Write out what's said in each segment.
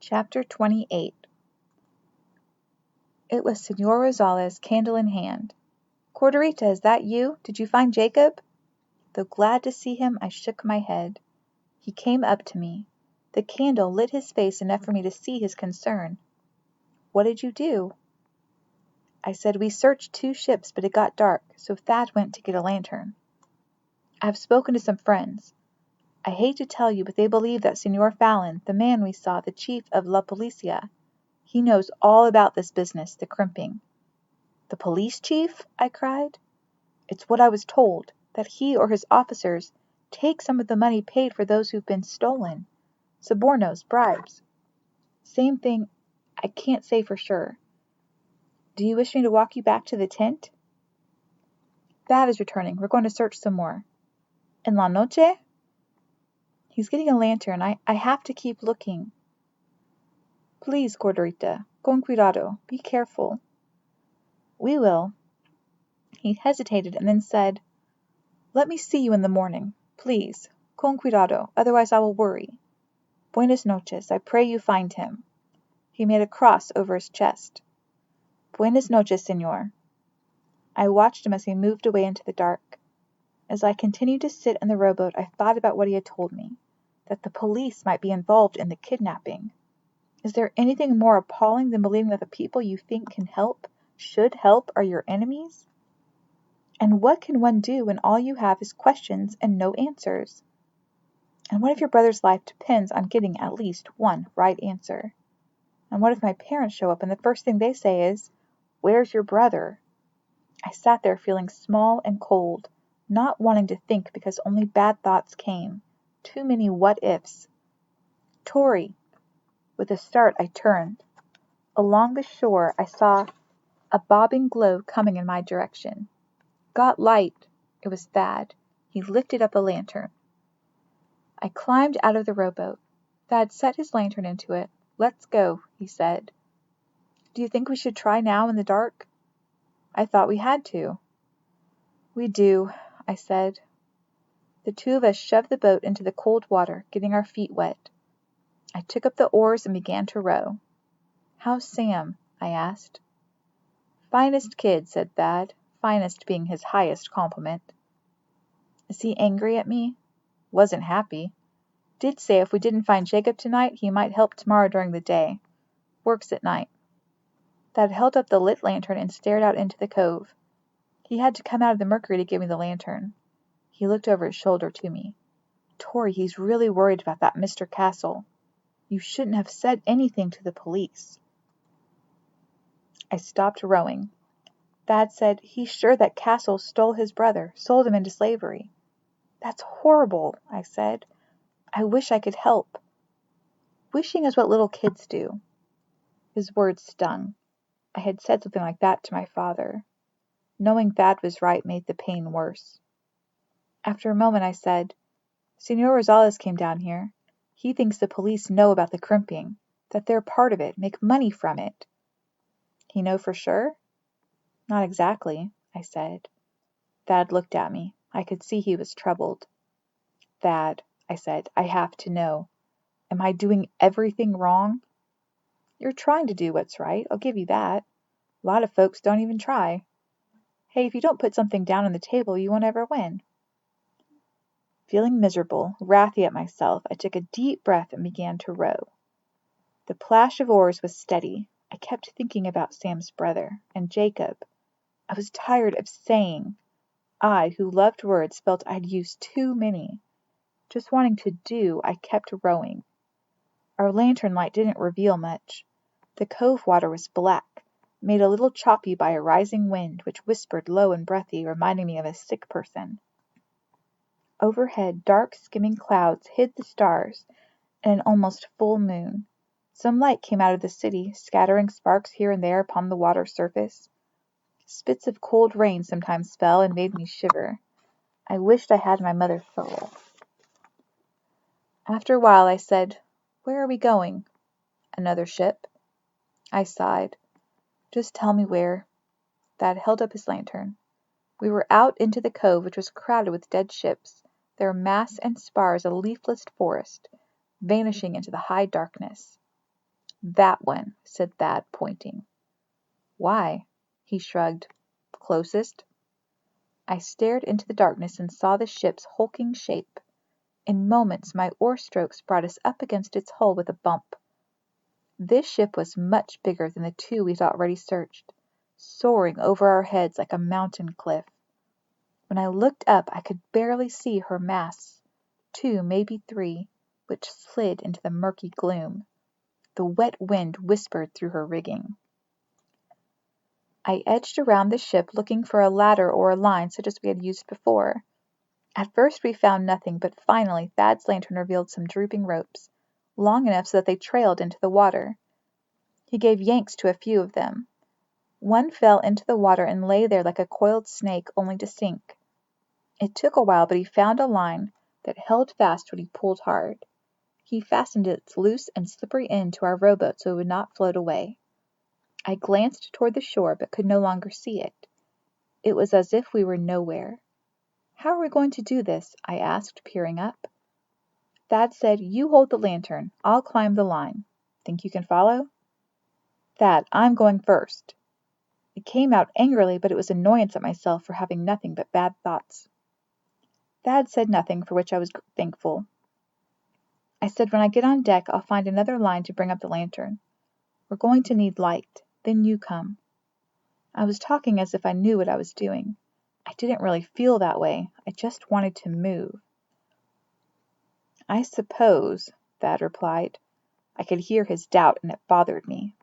Chapter 28. It was Señor Rosales, candle in hand. "Corderita, is that you? Did you find Jacob?" Though glad to see him, I shook my head. He came up to me. The candle lit his face enough for me to see his concern. "What did you do?" I said, "We searched 2 ships, but it got dark, so Thad went to get a lantern. I've spoken to some friends. I hate to tell you, but they believe that Señor Fallon, the man we saw, the chief of La Policia, he knows all about this business, the crimping." "The police chief?" I cried. "It's what I was told, that he or his officers take some of the money paid for those who've been stolen. Sobornos, bribes. Same thing, I can't say for sure. Do you wish me to walk you back to the tent?" "Thad is returning. We're going to search some more." "En la noche?" "He's getting a lantern. I have to keep looking." "Please, Corderita, con cuidado. Be careful." "We will." He hesitated and then said, "Let me see you in the morning. Please. Con cuidado, otherwise I will worry. Buenas noches. I pray you find him." He made a cross over his chest. "Buenas noches, señor." I watched him as he moved away into the dark. As I continued to sit in the rowboat, I thought about what he had told me, that the police might be involved in the kidnapping. Is there anything more appalling than believing that the people you think can help, should help, are your enemies? And what can one do when all you have is questions and no answers? And what if your brother's life depends on getting at least one right answer? And what if my parents show up and the first thing they say is, "Where's your brother?" I sat there feeling small and cold, not wanting to think because only bad thoughts came. Too many what-ifs. "Tori!" With a start I turned. Along the shore I saw a bobbing glow coming in my direction. "Got light." It was Thad. He lifted up a lantern. I climbed out of the rowboat. Thad set his lantern into it. "Let's go," he said. "Do you think we should try now in the dark?" "I thought we had to." "We do," I said. The 2 of us shoved the boat into the cold water, getting our feet wet. I took up the oars and began to row. "How's Sam?" I asked. "Finest kid," said Thad, finest being his highest compliment. "Is he angry at me?" "Wasn't happy. Did say if we didn't find Jacob tonight, he might help tomorrow during the day. Works at night." Thad held up the lit lantern and stared out into the cove. He had to come out of the Mercury to give me the lantern. He looked over his shoulder to me. "Tori, he's really worried about that Mr. Castle. You shouldn't have said anything to the police." I stopped rowing. Thad said, "He's sure that Castle stole his brother, sold him into slavery." "That's horrible," I said. "I wish I could help." "Wishing is what little kids do." His words stung. I had said something like that to my father. Knowing Thad was right made the pain worse. After a moment I said, "Señor Rosales came down here. He thinks the police know about the crimping, that they're part of it, make money from it." "He know for sure?" "Not exactly," I said. Thad looked at me. I could see he was troubled. "Thad," I said, "I have to know. Am I doing everything wrong?" "You're trying to do what's right, I'll give you that. A lot of folks don't even try. Hey, if you don't put something down on the table, you won't ever win." Feeling miserable, wrathy at myself, I took a deep breath and began to row. The plash of oars was steady. I kept thinking about Sam's brother, and Jacob. I was tired of saying. I, who loved words, felt I'd used too many. Just wanting to do, I kept rowing. Our lantern light didn't reveal much. The cove water was black, made a little choppy by a rising wind, which whispered low and breathy, reminding me of a sick person. Overhead, dark skimming clouds hid the stars and an almost full moon. Some light came out of the city, scattering sparks here and there upon the water's surface. Spits of cold rain sometimes fell and made me shiver. I wished I had my mother's soul. After a while I said, "Where are we going?" "Another ship." I sighed. "Just tell me where." Thad held up his lantern. We were out into the cove, which was crowded with dead ships, their masts and spars a leafless forest, vanishing into the high darkness. That one, said Thad, pointing. Why? He shrugged. Closest. I stared into the darkness and saw the ship's hulking shape. In moments my oar strokes brought us up against its hull with a bump. This ship was much bigger than the two we'd already searched, soaring over our heads like a mountain cliff. When I looked up I could barely see her masts, 2, maybe 3, which slid into the murky gloom. The wet wind whispered through her rigging. I edged around the ship looking for a ladder or a line such as we had used before. At first we found nothing, but finally Thad's lantern revealed some drooping ropes, long enough so that they trailed into the water. He gave yanks to a few of them. One fell into the water and lay there like a coiled snake, only to sink. It took a while, but he found a line that held fast when he pulled hard. He fastened its loose and slippery end to our rowboat so it would not float away. I glanced toward the shore, but could no longer see it. It was as if we were nowhere. How are we going to do this? I asked, peering up. Thad said, You hold the lantern. I'll climb the line. Think you can follow? Thad, I'm going first. It came out angrily, but it was annoyance at myself for having nothing but bad thoughts. Thad said nothing, for which I was thankful. I said, When I get on deck, I'll find another line to bring up the lantern. We're going to need light. Then you come. I was talking as if I knew what I was doing. I didn't really feel that way. I just wanted to move. I suppose, Thad replied. I could hear his doubt, and it bothered me.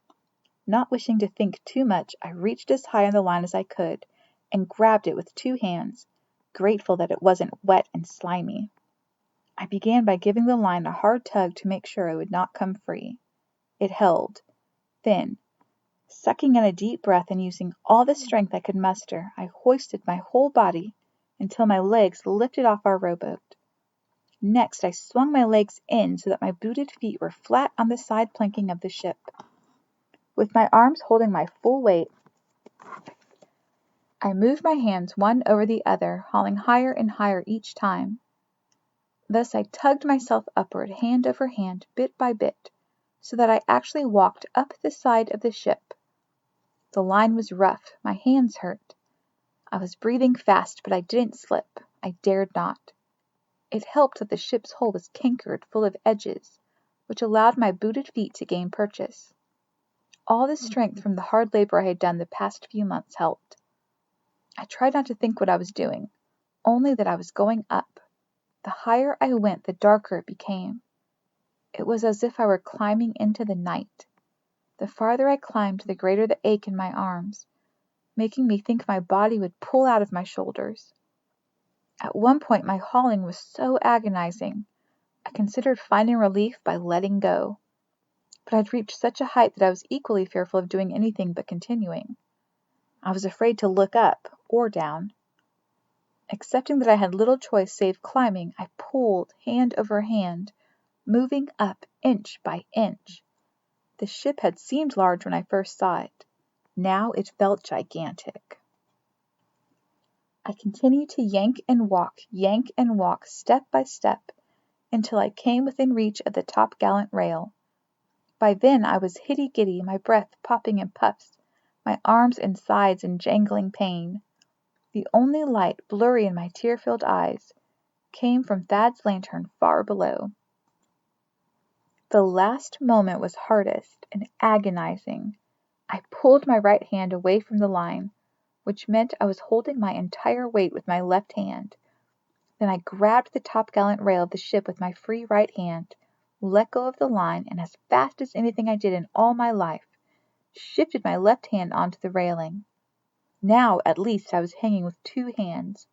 Not wishing to think too much, I reached as high on the line as I could, and grabbed it with 2 hands, grateful that it wasn't wet and slimy. I began by giving the line a hard tug to make sure it would not come free. It held. Then, sucking in a deep breath and using all the strength I could muster, I hoisted my whole body until my legs lifted off our rowboat. Next, I swung my legs in so that my booted feet were flat on the side planking of the ship. With my arms holding my full weight, I moved my hands one over the other, hauling higher and higher each time. Thus I tugged myself upward, hand over hand, bit by bit, so that I actually walked up the side of the ship. The line was rough. My hands hurt. I was breathing fast, but I didn't slip. I dared not. It helped that the ship's hull was cankered, full of edges, which allowed my booted feet to gain purchase. All the strength from the hard labor I had done the past few months helped. I tried not to think what I was doing, only that I was going up. The higher I went, the darker it became. It was as if I were climbing into the night. The farther I climbed, the greater the ache in my arms, making me think my body would pull out of my shoulders. At one point my hauling was so agonizing, I considered finding relief by letting go. But I'd reached such a height that I was equally fearful of doing anything but continuing. I was afraid to look up or down. Accepting that I had little choice save climbing, I pulled hand over hand, moving up inch by inch. The ship had seemed large when I first saw it. Now it felt gigantic. I continued to yank and walk, step by step, until I came within reach of the topgallant rail. By then I was hitty-giddy, my breath popping in puffs, my arms and sides in jangling pain. The only light, blurry in my tear-filled eyes, came from Thad's lantern far below. The last moment was hardest and agonizing. I pulled my right hand away from the line, which meant I was holding my entire weight with my left hand. Then I grabbed the topgallant rail of the ship with my free right hand, let go of the line, and as fast as anything I did in all my life, shifted my left hand onto the railing. Now, at least, I was hanging with 2 hands.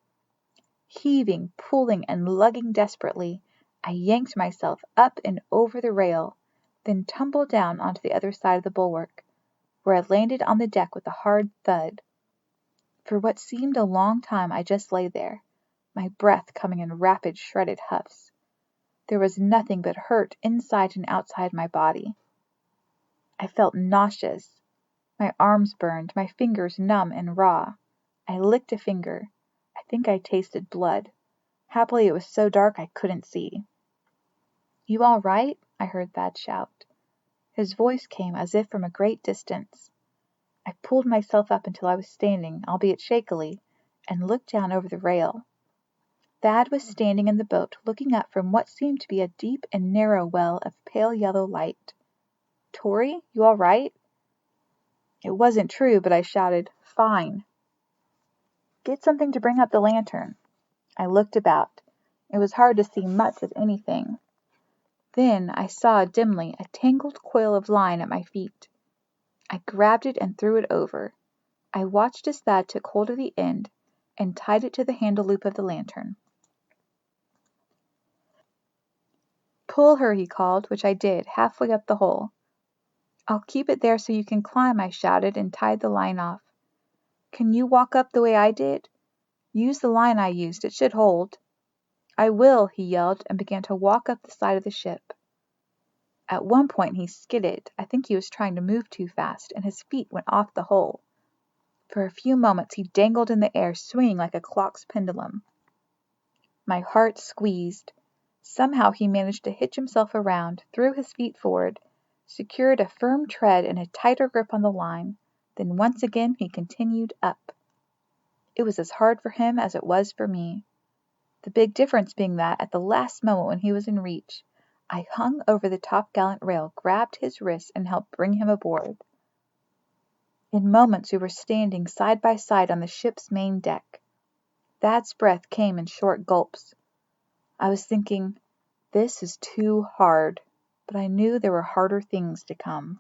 Heaving, pulling, and lugging desperately, I yanked myself up and over the rail, then tumbled down onto the other side of the bulwark, where I landed on the deck with a hard thud. For what seemed a long time I just lay there, my breath coming in rapid, shredded huffs. There was nothing but hurt inside and outside my body. I felt nauseous. My arms burned, my fingers numb and raw. I licked a finger. I think I tasted blood. Happily it was so dark I couldn't see. You all right? I heard Thad shout. His voice came as if from a great distance. I pulled myself up until I was standing, albeit shakily, and looked down over the rail. Thad was standing in the boat, looking up from what seemed to be a deep and narrow well of pale yellow light. "Torry, you all right?" It wasn't true, but I shouted, "Fine." "Get something to bring up the lantern." I looked about. It was hard to see much of anything. Then I saw dimly a tangled coil of line at my feet. I grabbed it and threw it over. I watched as Thad took hold of the end and tied it to the handle loop of the lantern. "Pull her," he called, which I did, halfway up the hole. "I'll keep it there so you can climb," I shouted, and tied the line off. "Can you walk up the way I did? Use the line I used. It should hold." "I will," he yelled, and began to walk up the side of the ship. At one point he skidded. I think he was trying to move too fast, and his feet went off the hole. For a few moments he dangled in the air, swinging like a clock's pendulum. My heart squeezed. Somehow he managed to hitch himself around, threw his feet forward, secured a firm tread and a tighter grip on the line, then once again he continued up. It was as hard for him as it was for me. The big difference being that, at the last moment when he was in reach, I hung over the topgallant rail, grabbed his wrist, and helped bring him aboard. In moments we were standing side by side on the ship's main deck. Thad's breath came in short gulps. I was thinking, this is too hard, but I knew there were harder things to come.